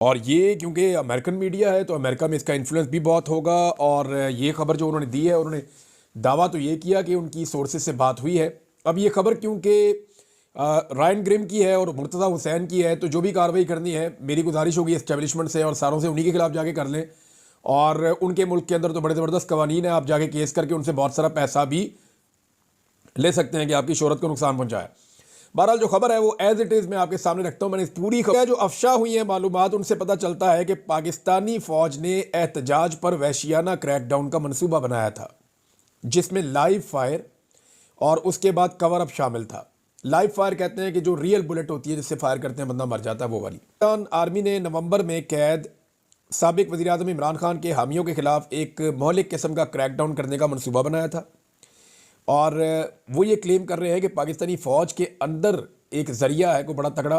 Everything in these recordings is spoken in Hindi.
और ये क्योंकि अमेरिकन मीडिया है तो अमेरिका में इसका इन्फ्लुएंस भी बहुत होगा। और ये खबर जो उन्होंने दी है, उन्होंने दावा तो ये किया कि उनकी सोर्सेज से बात हुई है। अब ये खबर क्योंकि रायन ग्रिम की है और मुर्तज़ा हुसैन की है, तो जो भी कार्रवाई करनी है मेरी गुजारिश होगी एस्टेब्लिशमेंट से और सारों से, उन्हीं के खिलाफ जाके कर लें। और उनके मुल्क के अंदर तो बड़े ज़बरदस्त कवानीन है, आप जाके केस करके उनसे बहुत सारा पैसा भी ले सकते हैं कि आपकी शोहरत को नुकसान पहुंचाए। बहरहाल जो खबर है वो एज इट इज़ मैं आपके सामने रखता हूं। मैंने इस पूरी खबर जो अफशा हुई है मालूमात, उनसे पता चलता है कि पाकिस्तानी फौज ने एहतजाज पर वहशियाना क्रैकडाउन का मंसूबा बनाया था, जिसमें लाइव फायर और उसके बाद कवर अप शामिल था। लाइव फायर कहते हैं कि जो रियल बुलेट होती है जिससे फायर करते हैं बंदा मर जाता है, वो वाली। पाकिस्तान आर्मी ने नवंबर में कैद साबिक वज़ीर आज़म इमरान खान के हामियों के खिलाफ एक मौलिक किस्म का क्रैकडाउन करने का मंसूबा बनाया था। और वो ये क्लेम कर रहे हैं कि पाकिस्तानी फ़ौज के अंदर एक ज़रिया है को बड़ा तगड़ा,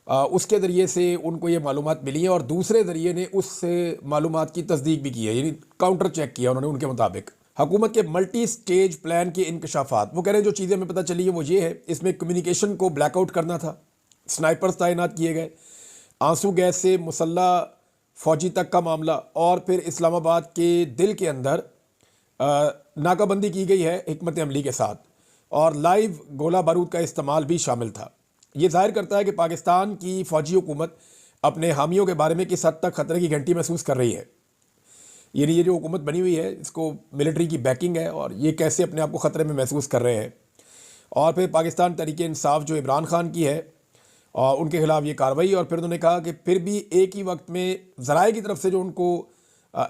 उसके ज़रिए से उनको ये मालूमात मिली है और दूसरे ज़रिए ने उस मालूमात की तस्दीक भी की है, यानी काउंटर चेक किया उन्होंने उनके मुताबिक। हुकूमत के मल्टी स्टेज प्लान के इंकशाफात, वो कह रहे हैं जो चीज़ें हमें पता चली है वो ये है, इसमें कम्युनिकेशन को ब्लैकआउट करना था, स्नाइपर्स तैनात किए गए, आंसू गैस से मुसल्ला फ़ौजी तक का मामला, और फिर इस्लामाबाद के दिल के अंदर नाकाबंदी की गई है हिकमत अमली के साथ, और लाइव गोला बारूद का इस्तेमाल भी शामिल था। ये जाहिर करता है कि पाकिस्तान की फ़ौजी हुकूमत अपने हामियों के बारे में किस हद तक ख़तरे की घंटी महसूस कर रही है। यानी ये जो हुकूमत बनी हुई है इसको मिलिट्री की बैकिंग है और ये कैसे अपने आप को ख़तरे में महसूस कर रहे हैं। और फिर पाकिस्तान तहरीक इंसाफ जो इमरान खान की है और उनके खिलाफ ये कार्रवाई, और फिर उन्होंने कहा कि फिर भी एक ही वक्त में ज़राए की तरफ से जो उनको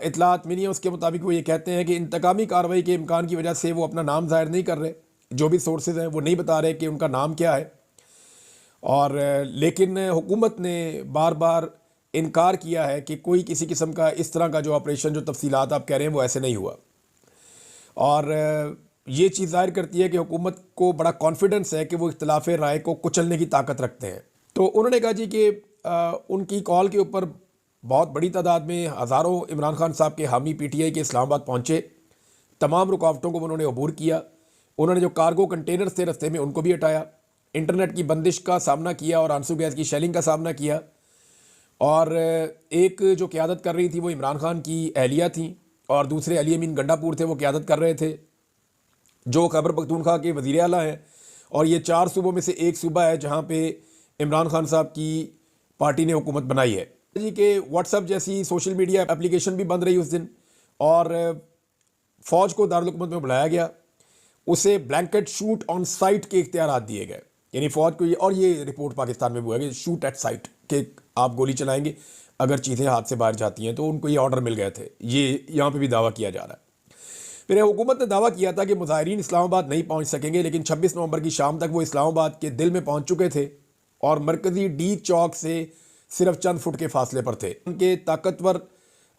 इतलात मिली है उसके मुताबिक वो ये कहते हैं कि इंतकामी कार्रवाई के इम्कान की वजह से वो अपना नाम ज़ाहिर नहीं कर रहे, जो भी सोर्सेज हैं वो नहीं बता रहे कि उनका नाम क्या है। और लेकिन हुकूमत ने बार बार इनकार किया है कि कोई किसी किस्म का इस तरह का जो ऑपरेशन, जो तफसीलात आप कह रहे हैं वो ऐसे नहीं हुआ। और ये चीज़ जाहिर करती है कि हुकूमत को बड़ा कॉन्फिडेंस है कि वो इख्तिलाफ राय को कुचलने की ताकत रखते हैं। तो उन्होंने कहा जी कि उनकी कॉल के ऊपर बहुत बड़ी तादाद में हज़ारों इमरान खान साहब के हामी पीटीआई के इस्लामाबाद पहुँचे, तमाम रुकावटों को उन्होंने अबूर किया। उन्होंने जो कार्गो कंटेनर थे रस्ते में उनको भी हटाया, इंटरनेट की बंदिश का सामना किया और आंसू गैस की शेलिंग का सामना किया। और एक जो क़यादत कर रही थी वो इमरान खान की अहलिया थी और दूसरे अली अमीन गंडापुर थे, वो क़यादत कर रहे थे, जो खैबर पख्तूनख्वा के वज़ीर आला हैं। और ये 4 सूबों में से एक सूबा है जहाँ पे इमरान खान साहब की पार्टी ने हुकूमत बनाई है जी। कि व्हाट्सएप जैसी सोशल मीडिया एप्लीकेशन भी बंद रही उस दिन, और फ़ौज को दारुल हुकूमत में बुलाया गया, उसे ब्लैंकेट शूट ऑन साइट के इख्तियारात दिए गए, यानी फ़ौज को ये, और ये रिपोर्ट पाकिस्तान में हुआ है कि शूट एट साइट के आप गोली चलाएंगे अगर चीज़ें हाथ से बाहर जाती हैं, तो उनको ये ऑर्डर मिल गए थे। ये यहाँ पे भी दावा किया जा रहा है। फिर हुकूमत ने दावा किया था कि मुजाहिरीन इस्लामाबाद नहीं पहुँच सकेंगे, लेकिन 26 नवंबर की शाम तक वो इस्लामाबाद के दिल में पहुँच चुके थे और मरकज़ी डी चौक से सिर्फ चंद फुट के फासले पर थे। उनके ताकतवर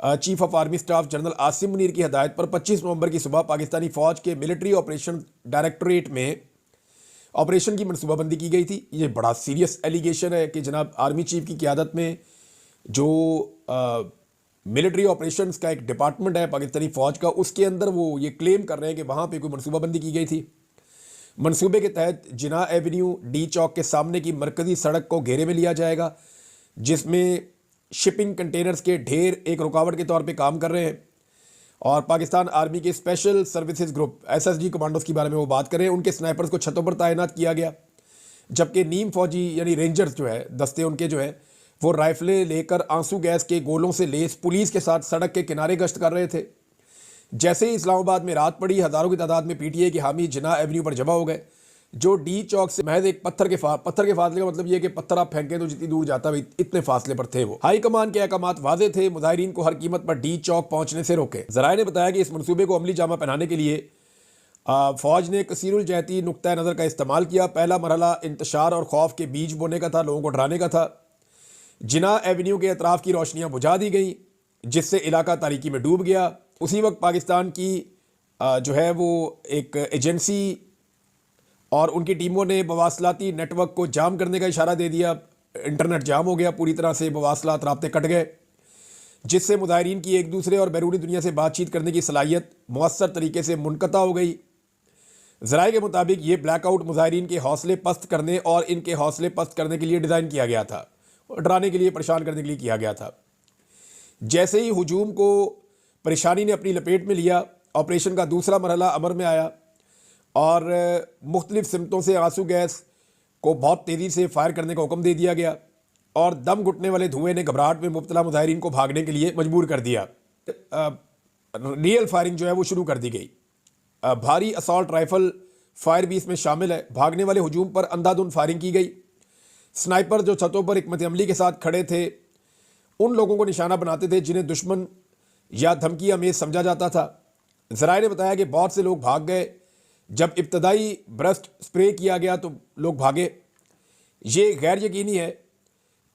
chief of army staff general Asim Munir की हदायत पर 25 नवंबर की सुबह पाकिस्तानी फ़ौज के मिलिट्री ऑपरेशन डायरेक्टोरेट में ऑपरेशन की मनसूबाबंदी की गई थी। ये बड़ा सीरियस एलिगेशन है कि जनाब आर्मी चीफ की क़यादत में जो मिलिट्री ऑपरेशंस का एक डिपार्टमेंट है पाकिस्तानी फ़ौज का, उसके अंदर वो ये क्लेम कर रहे हैं कि वहाँ पे कोई मनसूबाबंदी की गई थी। मनसूबे के तहत जिना एवेन्यू डी चौक के सामने की मरकज़ी सड़क को घेरे में लिया जाएगा, जिसमें शिपिंग कंटेनर्स के ढेर एक रुकावट के तौर पे काम कर रहे हैं। और पाकिस्तान आर्मी के special services group SSG commandos के बारे में वो बात कर रहे हैं। उनके स्नाइपर्स को छतों पर तैनात किया गया, जबकि नीम फौजी यानी रेंजर्स जो है दस्ते उनके जो है वो राइफलें लेकर आंसू गैस के गोलों से लेस पुलिस के साथ सड़क के किनारे गश्त कर रहे थे। जैसे ही इस्लामाबाद में रात पड़ी, हज़ारों की तादाद में PTI के हामी जिना एवेन्यू पर जमा हो गए, जो डी चौक से महज एक पत्थर के फासले का मतलब ये कि पत्थर आप फेंकें तो जितनी दूर जाता है इतने फासले पर थे वो। हाई कमान के अहकामात वाज़े थे, मुजाहिरीन को हर कीमत पर डी चौक पहुंचने से रोके। ज़राए ने बताया कि इस मनसूबे को अमली जामा पहनाने के लिए फ़ौज ने कसीरुल जहती नुक्ता नज़र का इस्तेमाल किया। पहला मरहला इंतशार और खौफ के बीज बोने का था, लोगों को डराने का था। जिना एवेन्यू के अतराफ़ की रोशनियाँ बुझा दी गई, जिससे इलाका तारीकी में डूब गया। उसी वक्त पाकिस्तान की जो है वो एक एजेंसी और उनकी टीमों ने मवासलाती नेटवर्क को जाम करने का इशारा दे दिया। इंटरनेट जाम हो गया, पूरी तरह से मवासलात राब्ते कट गए, जिससे मुजाहिरीन की एक दूसरे और बैरूनी दुनिया से बातचीत करने की सलाहियत मुअस्सर तरीके से मुनक़ता हो गई। ज़राए के मुताबिक ये ब्लैकआउट मुजाहिरीन के हौसले पस्त करने और इनके हौसले पस्त करने के लिए डिज़ाइन किया गया था। डराने के लिए, परेशान करने के लिए किया गया था। जैसे ही हुजूम को परेशानी ने अपनी लपेट में लिया, ऑपरेशन का दूसरा मरहला अमर में आया और मुख्तलिफ सिमतों से आंसू गैस को बहुत तेज़ी से फायर करने का हुक्म दे दिया गया और दम घुटने वाले धुएं ने घबराहट में मुब्तला मुजाहिरीन को भागने के लिए मजबूर कर दिया। रियल फायरिंग जो है वो शुरू कर दी गई। भारी असॉल्ट राइफल फायर भी इसमें शामिल है। भागने वाले हुजूम पर अंधाधुंध फायरिंग की गई। स्नाइपर जो छतों पर हिकमत अमली के साथ खड़े थे उन लोगों को निशाना बनाते थे जिन्हें दुश्मन या धमकी अमेज समझा जाता था। ज़राए ने बताया कि बहुत से लोग भाग गए। जब इब्तदाई ब्रस्ट स्प्रे किया गया तो लोग भागे। ये गैर यकीनी है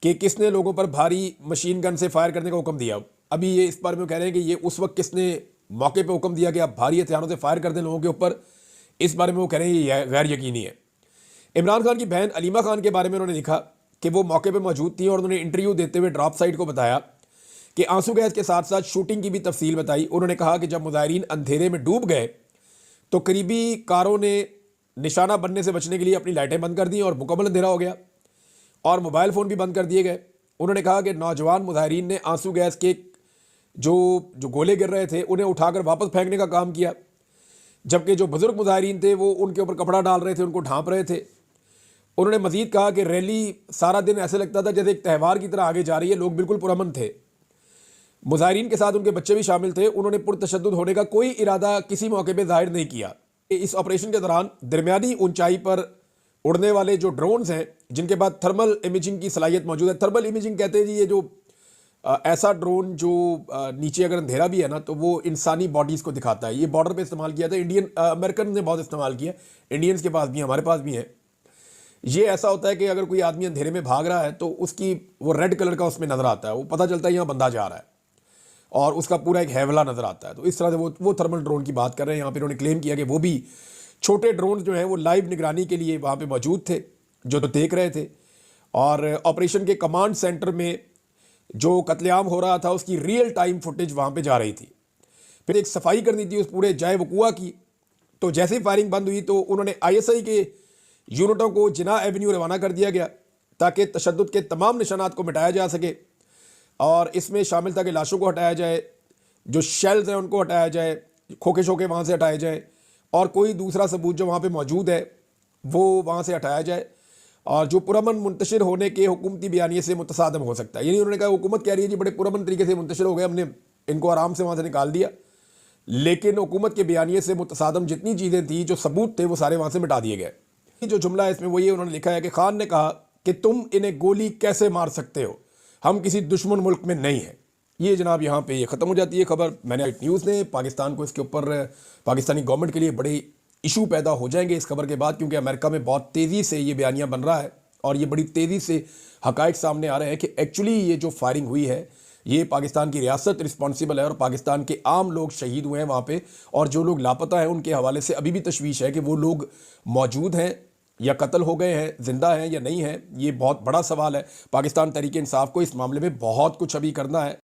कि किसने लोगों पर भारी मशीन गन से फायर करने का हुक्म दिया। अभी ये इस बारे में कह रहे हैं कि ये उस वक्त किसने मौके पे हुक्म दिया कि आप भारी हथियारों से फायर कर दें लोगों के ऊपर, इस बारे में वो कह रहे हैं ये गैर यकीनी है। इमरान खान की बहन अलीमा खान के बारे में उन्होंने लिखा कि वो मौके पे मौजूद थी और उन्होंने इंटरव्यू देते हुए ड्रॉप साइट को बताया कि आंसू गैस के साथ साथ शूटिंग की भी तफसील बताई। उन्होंने कहा कि जब मुजाहिरीन अंधेरे में डूब गए तो करीबी कारों ने निशाना बनने से बचने के लिए अपनी लाइटें बंद कर दी और मुकम्मल अंधेरा हो गया और मोबाइल फ़ोन भी बंद कर दिए गए। उन्होंने कहा कि नौजवान मुजाहिरीन ने आंसू गैस के जो गोले गिर रहे थे उन्हें उठाकर वापस फेंकने का काम किया, जबकि जो बुजुर्ग मुजाहिरीन थे वो उनके ऊपर कपड़ा डाल रहे थे, उनको ढांप रहे थे। उन्होंने मजीद कहा कि रैली सारा दिन ऐसे लगता था जैसे एक त्यौहार की तरह आगे जा रही है। लोग बिल्कुल पुरअमन थे। मुजाहिरीन के साथ उनके बच्चे भी शामिल थे। उन्होंने पुरतशद्दुद होने का कोई इरादा किसी मौके पर जाहिर नहीं किया। इस ऑपरेशन के दौरान दरमियानी ऊंचाई पर उड़ने वाले जो ड्रोन्स हैं जिनके पास थर्मल इमेजिंग की सलाहियत मौजूद है। थर्मल इमेजिंग कहते हैं जी ये जो ऐसा ड्रोन जो नीचे अगर अंधेरा भी है ना तो वो इंसानी बॉडीज़ को दिखाता है। ये बॉर्डर पे इस्तेमाल किया था। अमेरिकन ने बहुत इस्तेमाल किया, इंडियंस के पास भी है, हमारे पास भी है। ये ऐसा होता है कि अगर कोई आदमी अंधेरे में भाग रहा है तो उसकी वो रेड कलर का उसमें नज़र आता है, वो पता चलता है यहाँ बंदा जा रहा है और उसका पूरा एक हैवला नज़र आता है। तो इस तरह से वो थर्मल ड्रोन की बात कर रहे हैं। यहाँ पर उन्होंने क्लेम किया कि वो भी छोटे ड्रोन जो हैं वो लाइव निगरानी के लिए वहाँ पे मौजूद थे जो देख रहे थे और ऑपरेशन के कमांड सेंटर में जो कत्लेआम हो रहा था उसकी रियल टाइम फुटेज वहाँ पे जा रही थी। फिर एक सफाई करनी थी उस पूरे जाए वकुआ की। तो जैसे ही फायरिंग बंद हुई तो उन्होंने ISI के यूनिटों को जिना एवेन्यू रवाना कर दिया गया ताकि तशद्दुद के तमाम निशानात को मिटाया जा सके और इसमें शामिल था कि लाशों को हटाया जाए, जो शेल्स हैं उनको हटाया जाए, खोखे शोखे वहाँ से हटाए जाए और कोई दूसरा सबूत जो वहाँ पे मौजूद है वो वहाँ से हटाया जाए और जो पुरअमन मुंतशिर होने के हुकूमती बयानिए से मुतसादम हो सकता है। यानी उन्होंने कहा हुकूमत कह रही है जी बड़े पुरअमन तरीके से मुंतशिर हो गए, हमने इनको आराम से वहाँ से निकाल दिया, लेकिन हुकूमत के बयानिए से मुतसादम जितनी चीज़ें थी, जो सबूत थे, वो सारे वहाँ से मिटा दिए गए। जो जुमला है इसमें वो ये उन्होंने लिखा है कि खान ने कहा कि तुम इन्हें गोली कैसे मार सकते हो, हम किसी दुश्मन मुल्क में नहीं हैं। ये जनाब यहाँ पे ये ख़त्म हो जाती है खबर। मैंने न्यूज़ ने पाकिस्तान को इसके ऊपर पाकिस्तानी गवर्नमेंट के लिए बड़े इशू पैदा हो जाएंगे इस खबर के बाद, क्योंकि अमेरिका में बहुत तेज़ी से ये बयानिया बन रहा है और ये बड़ी तेज़ी से हकायक सामने आ रहे हैं कि एक्चुअली ये जो फायरिंग हुई है ये पाकिस्तान की रियासत रिस्पॉन्सिबल है और पाकिस्तान के आम लोग शहीद हुए हैं वहाँ पे और जो लोग लापता हैं उनके हवाले से अभी भी तशवीश है कि वो लोग मौजूद हैं या कत्ल हो गए हैं, जिंदा हैं या नहीं हैं। ये बहुत बड़ा सवाल है। पाकिस्तान तहरीक इंसाफ को इस मामले में बहुत कुछ अभी करना है।